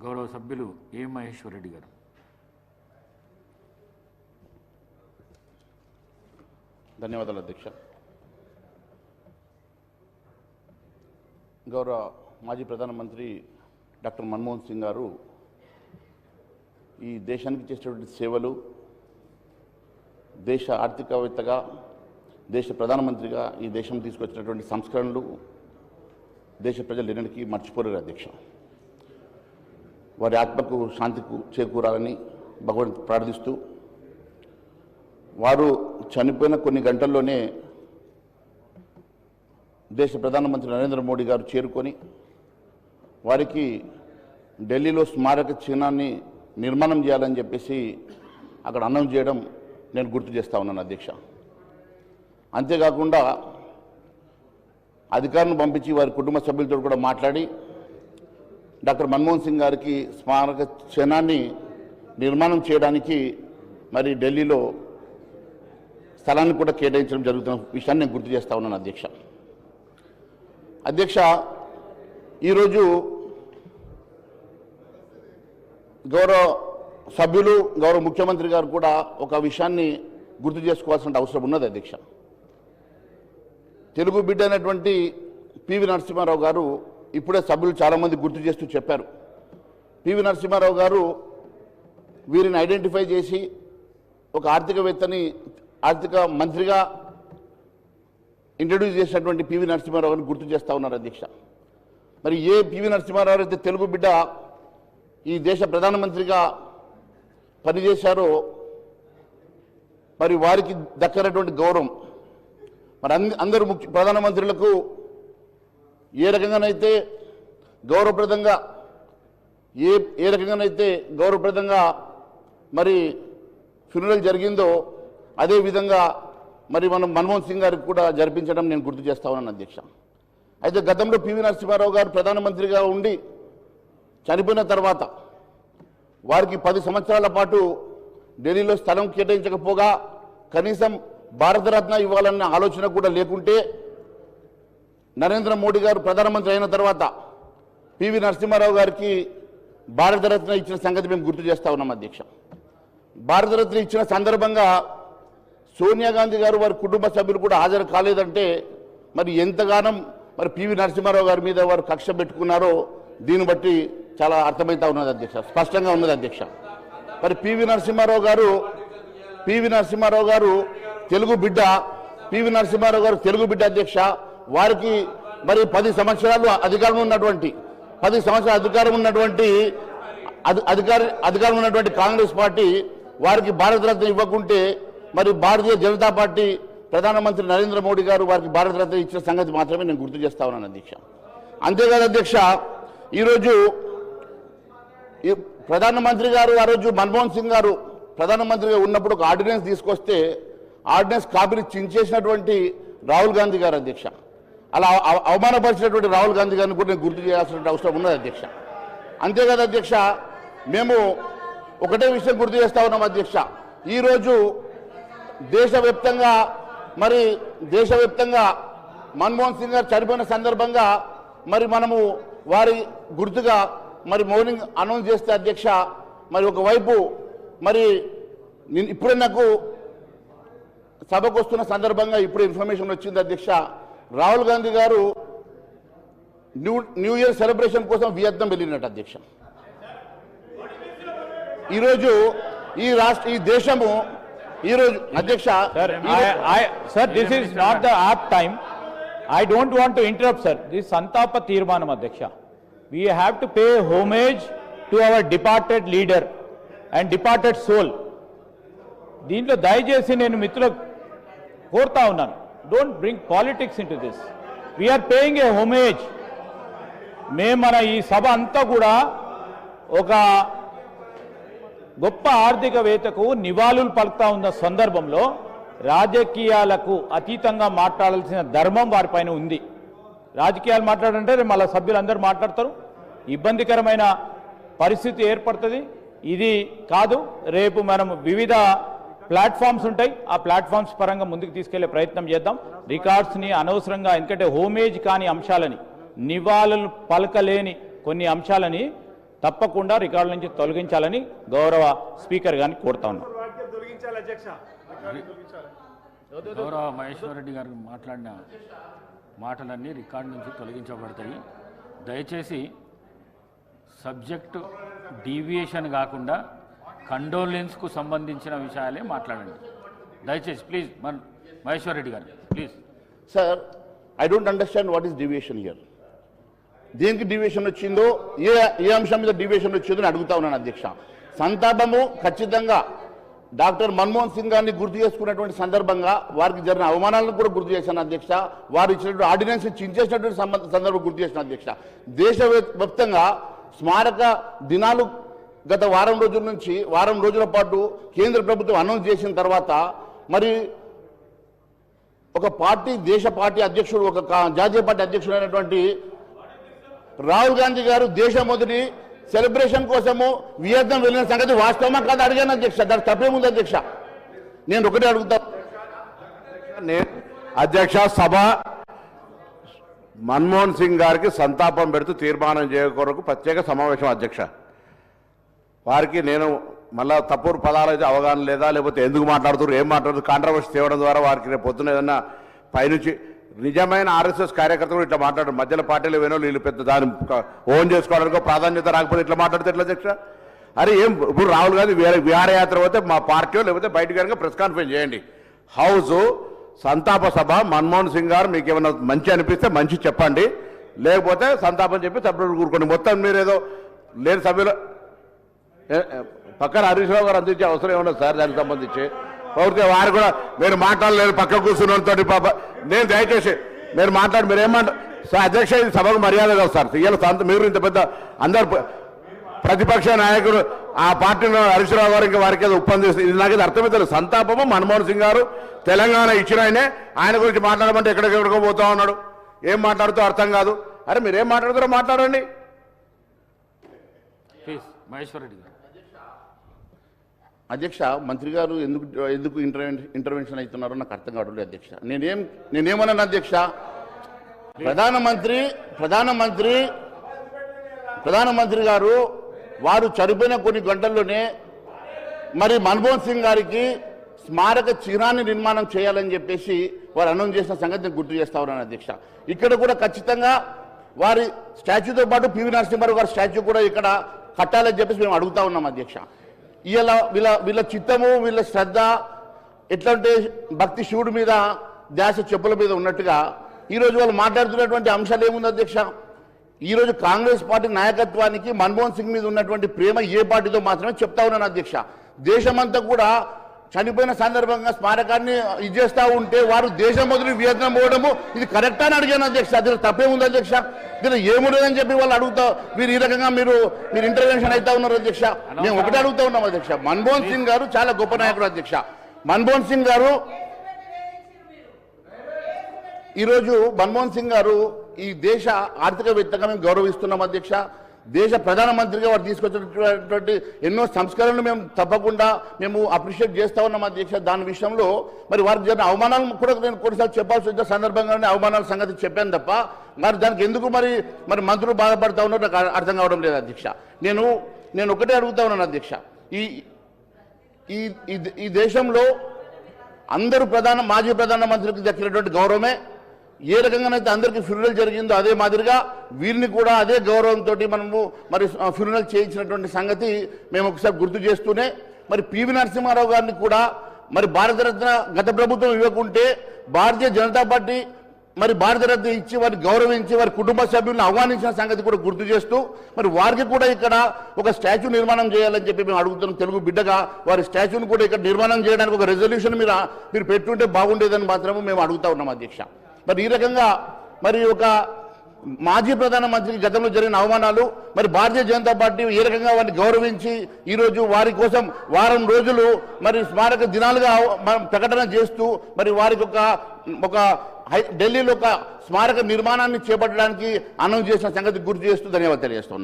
గౌరవ సభ్యులు ఏ మహేశ్వర్ రెడ్డి గారు. ధన్యవాదాలు అధ్యక్ష. గౌరవ మాజీ ప్రధానమంత్రి డాక్టర్ మన్మోహన్ సింగ్ గారు ఈ దేశానికి చేసినటువంటి సేవలు, దేశ ఆర్థికవేత్తగా, దేశ ప్రధానమంత్రిగా ఈ దేశం తీసుకొచ్చినటువంటి సంస్కరణలు దేశ ప్రజలు ఎన్నటికీ మర్చిపోలేరు అధ్యక్ష. వారి ఆత్మకు శాంతికు చేకూరాలని భగవంతుని ప్రార్థిస్తూ, వారు చనిపోయిన కొన్ని గంటల్లోనే దేశ ప్రధానమంత్రి నరేంద్ర మోడీ గారు చేరుకొని వారికి ఢిల్లీలో స్మారక చిహ్నాన్ని నిర్మాణం చేయాలని చెప్పేసి అక్కడ అనౌన్స్ చేయడం నేను గుర్తు చేస్తూ ఉన్నాను అధ్యక్ష. అంతేకాకుండా అధికారులను పంపించి వారి కుటుంబ సభ్యులతో కూడా మాట్లాడి డాక్టర్ మన్మోహన్ సింగ్ గారికి స్మారక చిహ్నాన్ని నిర్మాణం చేయడానికి మరి ఢిల్లీలో స్థలాన్ని కూడా కేటాయించడం జరుగుతున్న విషయాన్ని నేను గుర్తు చేస్తూ ఉన్నాను అధ్యక్ష. అధ్యక్ష, ఈరోజు గౌరవ సభ్యులు, గౌరవ ముఖ్యమంత్రి గారు కూడా ఒక విషయాన్ని గుర్తు చేసుకోవాల్సిన అవసరం ఉన్నది అధ్యక్ష. తెలుగు బిడ్డ అయినటువంటి పివి నరసింహారావు గారు ఇప్పుడే సభ్యులు చాలామంది గుర్తు చేస్తూ చెప్పారు. పివి నరసింహారావు గారు వీరిని ఐడెంటిఫై చేసి ఒక ఆర్థికవేత్తని ఆర్థిక మంత్రిగా ఇంట్రడ్యూస్ చేసినటువంటి పివి నరసింహారావు గారిని గుర్తు చేస్తూ ఉన్నారు అధ్యక్ష. మరి ఏ పివి నరసింహారావు అయితే తెలుగు బిడ్డ ఈ దేశ ప్రధానమంత్రిగా పనిచేశారో మరి వారికి దక్కనటువంటి గౌరవం మరి అందరూ ప్రధానమంత్రులకు ఏ రకంగానైతే గౌరవప్రదంగా ఏ రకంగానైతే గౌరవప్రదంగా మరి ఫ్యూనరల్ జరిగిందో అదేవిధంగా మరి మనం మన్మోహన్ సింగ్ గారికి కూడా జరిపించడం నేను గుర్తు చేస్తా ఉన్నాను అధ్యక్ష. అయితే గతంలో పివి నరసింహారావు గారు ప్రధానమంత్రిగా ఉండి చనిపోయిన తర్వాత వారికి 10 సంవత్సరాల పాటు ఢిల్లీలో స్థలం కేటాయించకపోగా కనీసం భారతరత్న ఇవ్వాలన్న ఆలోచన కూడా లేకుంటే నరేంద్ర మోడీ గారు ప్రధానమంత్రి అయిన తర్వాత పివి నరసింహారావు గారికి భారతరత్న ఇచ్చిన సంగతి మేము గుర్తు చేస్తా ఉన్నాం అధ్యక్ష. భారతరత్న ఇచ్చిన సందర్భంగా సోనియా గాంధీ గారు వారి కుటుంబ సభ్యులు కూడా హాజరు కాలేదంటే మరి ఎంతగానో మరి పివి నరసింహారావు గారి మీద వారు కక్ష పెట్టుకున్నారో దీన్ని బట్టి చాలా అర్థమవుతా ఉన్నది అధ్యక్ష, స్పష్టంగా ఉన్నది అధ్యక్ష. మరి పివి నరసింహారావు గారు తెలుగు బిడ్డ, పివి నరసింహారావు గారు తెలుగు బిడ్డ అధ్యక్ష. వారికి మరి 10 సంవత్సరాలు అధికారం ఉన్నటువంటి 10 సంవత్సరాల అధికారం ఉన్నటువంటి కాంగ్రెస్ పార్టీ వారికి భారతరత్న ఇవ్వకుంటే మరి భారతీయ జనతా పార్టీ ప్రధానమంత్రి నరేంద్ర మోడీ గారు వారికి భారతరత్న ఇచ్చిన సంగతి మాత్రమే నేను గుర్తు చేస్తా ఉన్నాను అధ్యక్ష. అంతేకాదు అధ్యక్ష, ఈరోజు ప్రధానమంత్రి గారు ఆ రోజు మన్మోహన్ సింగ్ గారు ప్రధానమంత్రిగా ఉన్నప్పుడు ఒక ఆర్డినెన్స్ తీసుకొస్తే ఆర్డినెన్స్ కాపీని చించేసినటువంటి రాహుల్ గాంధీ గారు అధ్యక్ష. అలా అవమానపరిచినటువంటి రాహుల్ గాంధీ గారిని కూడా నేను గుర్తు చేయాల్సిన అవసరం ఉన్నది అధ్యక్ష. అంతేకాదు అధ్యక్ష, మేము ఒకటే విషయం గుర్తు చేస్తా ఉన్నాం అధ్యక్ష. ఈరోజు దేశవ్యాప్తంగా మన్మోహన్ సింగ్ గారు చనిపోయిన సందర్భంగా మరి మనము వారి గుర్తుగా మరి మౌనింగ్ అనౌన్స్ చేస్తే అధ్యక్ష, మరి ఒకవైపు మరి ఇప్పుడే నాకు సభకు వస్తున్న సందర్భంగా ఇప్పుడు ఇన్ఫర్మేషన్ వచ్చింది అధ్యక్ష, రాహుల్ గాంధీ గారు న్యూ ఇయర్ సెలబ్రేషన్ కోసం వియత్నాం వెళ్ళినట్టు అధ్యక్ష. ఈరోజు ఈ దేశము ఈరోజు అధ్యక్ష, sir this is not the app time. I don't want to interrupt, sir. This is Santapa Tirmanam, Adhyaksha. We have to pay homage to our departed leader and departed soul. దీంట్లో దయచేసి నేను మిత్రులకు కోరుతా ఉన్నాను, don't bring politics into this. We're paying a homage. మన ఈ సభ అంతా కూడా ఒక గొప్ప ఆర్థికవేత్తకు నివాళులు పలుకుతా ఉన్న సందర్భంలో రాజకీయాలకు అతీతంగా మాట్లాడాల్సిన ధర్మం వారిపైన ఉంది. రాజకీయాలు మాట్లాడంటే మళ్ళీ సభ్యులందరూ మాట్లాడతారు, ఇబ్బందికరమైన పరిస్థితి ఏర్పడుతుంది. ఇది కాదు, రేపు మనం వివిధ ప్లాట్ఫామ్స్ ఉంటాయి, ఆ ప్లాట్ఫామ్స్ పరంగా ముందుకు తీసుకెళ్లే ప్రయత్నం చేద్దాం. రికార్డ్స్ని అనవసరంగా, ఎందుకంటే హోమేజ్ కాని అంశాలని, నివాళులు పలకలేని కొన్ని అంశాలని తప్పకుండా రికార్డుల నుంచి తొలగించాలని గౌరవ స్పీకర్ గారిని కోరుతా ఉన్నాం. గౌరవ మహేశ్వర్ రెడ్డి గారు మాట్లాడిన మాటలన్నీ రికార్డు నుంచి తొలగించబడతాయి. దయచేసి సబ్జెక్టు డీవియేషన్ కాకుండా కండోలెన్స్కు సంబంధించిన విషయాలే మాట్లాడండి దయచేసి. ప్లీజ్ మహేశ్వర్ రెడ్డి గారు please. Sir, I don't understand what is deviation here. దేనికి డివియేషన్ వచ్చిందో, ఏ అంశం మీద డివియేషన్ వచ్చిందో అని అడుగుతా ఉన్నాను అధ్యక్ష. సంతాపము ఖచ్చితంగా డాక్టర్ మన్మోహన్ సింగ్ గారిని గుర్తు చేసుకున్నటువంటి సందర్భంగా వారికి జరిగిన అవమానాలను కూడా గుర్తు చేశాను అధ్యక్ష. వారు ఇచ్చినటువంటి ఆర్డినెన్స్ చించేసినటువంటి సందర్భం గుర్తు చేసిన అధ్యక్ష. దేశవ్యాప్తంగా స్మారక దినాలు గత వారం రోజుల పాటు కేంద్ర ప్రభుత్వం అనౌన్స్ చేసిన తర్వాత మరి ఒక పార్టీ దేశ పార్టీ అధ్యక్షుడు, ఒక జాతీయ పార్టీ అధ్యక్షుడు అయినటువంటి రాహుల్ గాంధీ గారు దేశం మొదటి సెలబ్రేషన్ కోసము వియత్నాం వెళ్ళిన సంగతి వాస్తవమా కాదు అడిగాను అధ్యక్ష. దానికి తప్పేముంది అధ్యక్ష? నేను ఒకటే అడుగుతా అధ్యక్ష, సభ మన్మోహన్ సింగ్ గారికి సంతాపం పెడుతూ తీర్మానం చేయకొరకు ప్రత్యేక సమావేశం అధ్యక్ష. వారికి నేను మళ్ళా తప్పుడు పదాలు అయితే అవగాహన లేదా, లేకపోతే ఎందుకు మాట్లాడుతున్నారు, ఏం మాట్లాడుతున్నారు, కాంట్రవర్సీ తేవడం ద్వారా వారికి రేపు పొద్దున ఏదన్నా పైనుంచి నిజమైన ఆర్ఎస్ఎస్ కార్యకర్తలు ఇట్లా మాట్లాడారు. మధ్యలో పార్టీలు వేనో వీళ్ళు పెద్ద దాన్ని ఓన్ చేసుకోవడానికి ప్రాధాన్యత రాకపోతే ఇట్లా మాట్లాడితే ఎట్లా అధ్యక్ష? అరే ఏం ఇప్పుడు రాహుల్ గాంధీ విహారయాత్ర పోతే మా పార్టీ లేకపోతే బయట కనుక ప్రెస్ కాన్ఫరెన్స్ చేయండి. హౌస్ సంతాప సభ మన్మోహన్ సింగ్ గారు మీకు ఏమైనా మంచి అనిపిస్తే మంచి చెప్పండి, లేకపోతే సంతాపం చెప్పి సభ్యులు కూరుకోండి. మొత్తం మీరేదో లేని సభ్యులు పక్కన హరీష్ రావు గారు అందించే అవసరం ఏమన్నా సార్ దానికి సంబంధించి పౌరితే వారు కూడా మీరు మాట్లాడలేదు పక్క కూర్చున్నతో పాప. నేను దయచేసి మీరు మీరు ఏమంటారు సార్ అధ్యక్ష, ఇది సభకు మర్యాద కాదు సార్. ఇవాళ మీరు ఇంత పెద్ద అందరు ప్రతిపక్ష నాయకుడు ఆ పార్టీలో హరీష్ రావు గారు ఇంకా వారికి ఒప్పందిస్తుంది. ఇది నాకు అర్థమవుతుంది. సంతాపము మన్మోహన్ సింగ్ గారు తెలంగాణ ఇచ్చిన ఆయన గురించి మాట్లాడమంటే ఎక్కడికెక్కడికో పోతా ఉన్నాడు. ఏం మాట్లాడుతూ అర్థం కాదు. అరే మీరు ఏం మాట్లాడుతారో మాట్లాడండి ప్లీజ్. మహేశ్వర్ రెడ్డి గారు. అధ్యక్ష, మంత్రి గారు ఎందుకు ఇంటర్వెన్షన్ అవుతున్నారో నాకు అర్థం కావట్లేదు అధ్యక్ష. నేనేమన్నాను అధ్యక్ష? ప్రధానమంత్రి గారు వారు చనిపోయిన కొన్ని గంటల్లోనే మరి మన్మోహన్ సింగ్ గారికి స్మారక చిహ్నాన్ని నిర్మాణం చేయాలని చెప్పేసి వారు అనౌన్స్ చేసిన సంగతిని గుర్తు చేస్తా ఉన్నాను అధ్యక్ష. ఇక్కడ కూడా ఖచ్చితంగా వారి స్టాచ్యూతో పాటు పివి నరసింహారావు గారి స్టాచ్యూ కూడా ఇక్కడ కట్టాలని చెప్పేసి మేము అడుగుతా ఉన్నాం అధ్యక్ష. ఇలా వీళ్ళ చిత్తము, వీళ్ళ శ్రద్ధ ఎట్లంటే భక్తి శివుడి మీద ధ్యాస చెప్పుల మీద ఉన్నట్టుగా ఈరోజు వాళ్ళు మాట్లాడుతున్నటువంటి అంశాలు ఏముంది అధ్యక్ష? ఈరోజు కాంగ్రెస్ పార్టీ నాయకత్వానికి మన్మోహన్ సింగ్ మీద ఉన్నటువంటి ప్రేమ ఏ పార్టీతో మాత్రమే చెప్తా ఉన్నాను అధ్యక్ష. దేశమంతా కూడా చనిపోయిన సందర్భంగా స్మారకాన్ని ఇచ్చేస్తా ఉంటే వారు దేశం మొదలు వియత్నాం పోవడము ఇది కరెక్టా అని అడిగాను అధ్యక్ష. దీనికి తప్పేముంది అధ్యక్ష? దీనికి ఏముండదని చెప్పి వాళ్ళు అడుగుతా మీరు ఈ రకంగా మీరు ఇంటర్వెన్షన్ అవుతా ఉన్నారు అధ్యక్ష. మేము ఒకటి అడుగుతా ఉన్నాం అధ్యక్ష. మన్మోహన్ సింగ్ గారు చాలా గొప్ప నాయకుడు అధ్యక్ష. మన్మోహన్ సింగ్ గారు ఈ దేశ ఆర్థికవేత్తగా మేము గౌరవిస్తున్నాం అధ్యక్ష. దేశ ప్రధానమంత్రిగా వారు తీసుకొచ్చినటువంటి ఎన్నో సంస్కరణలు మేము తప్పకుండా అప్రిషియేట్ చేస్తా ఉన్నాం అధ్యక్ష. దాని విషయంలో మరి వారికి జరిగిన అవమానాలను కూడా నేను కొన్నిసార్లు చెప్పాల్సి వచ్చిన సందర్భంగానే అవమానాల సంగతి చెప్పాను తప్ప మరి దానికి ఎందుకు మరి మంత్రులు బాధపడతా ఉన్నారో నాకు అర్థం కావడం లేదు అధ్యక్ష. నేను ఒకటే అడుగుతా ఉన్నాను అధ్యక్ష. ఈ దేశంలో అందరూ మాజీ ప్రధానమంత్రికి దక్కినటువంటి గౌరవమే ఏ రకంగానైతే అందరికీ ఫ్యూనరల్ జరిగిందో అదే మాదిరిగా వీరిని కూడా అదే గౌరవంతో మరి ఫ్యూనరల్ చేయించినటువంటి సంగతి మేము ఒకసారి గుర్తు చేస్తూనే మరి పివి నరసింహారావు గారిని కూడా మరి భారతరత్న గత ప్రభుత్వం ఇవ్వకుంటే భారతీయ జనతా పార్టీ మరి భారతరత్న ఇచ్చి వారిని గౌరవించి వారి కుటుంబ సభ్యులను ఆహ్వానించిన సంగతి కూడా గుర్తు చేస్తూ మరి వారికి కూడా ఇక్కడ ఒక స్టాచ్యూ నిర్మాణం చేయాలని చెప్పి మేము అడుగుతున్నాం. తెలుగు బిడ్డగా వారి స్టాచ్యూని కూడా ఇక్కడ నిర్మాణం చేయడానికి ఒక రెజల్యూషన్ మీరు పెట్టుంటే బాగుండేదని మాత్రమే మేము అడుగుతా ఉన్నాం అధ్యక్ష. మరి ఈ రకంగా మరి ఒక మాజీ ప్రధానమంత్రికి గతంలో జరిగిన అవమానాలు మరి భారతీయ జనతా పార్టీ ఏ రకంగా వారిని గౌరవించి ఈరోజు వారి కోసం వారం రోజులు మరి స్మారక దినాలుగా ప్రకటన చేస్తూ మరి వారికి ఒక ఢిల్లీలో ఒక స్మారక నిర్మాణాన్ని చేపట్టడానికి అనౌన్స్ చేసిన సంగతి గుర్తు చేస్తూ ధన్యవాదాలు తెలియజేస్తున్నాను.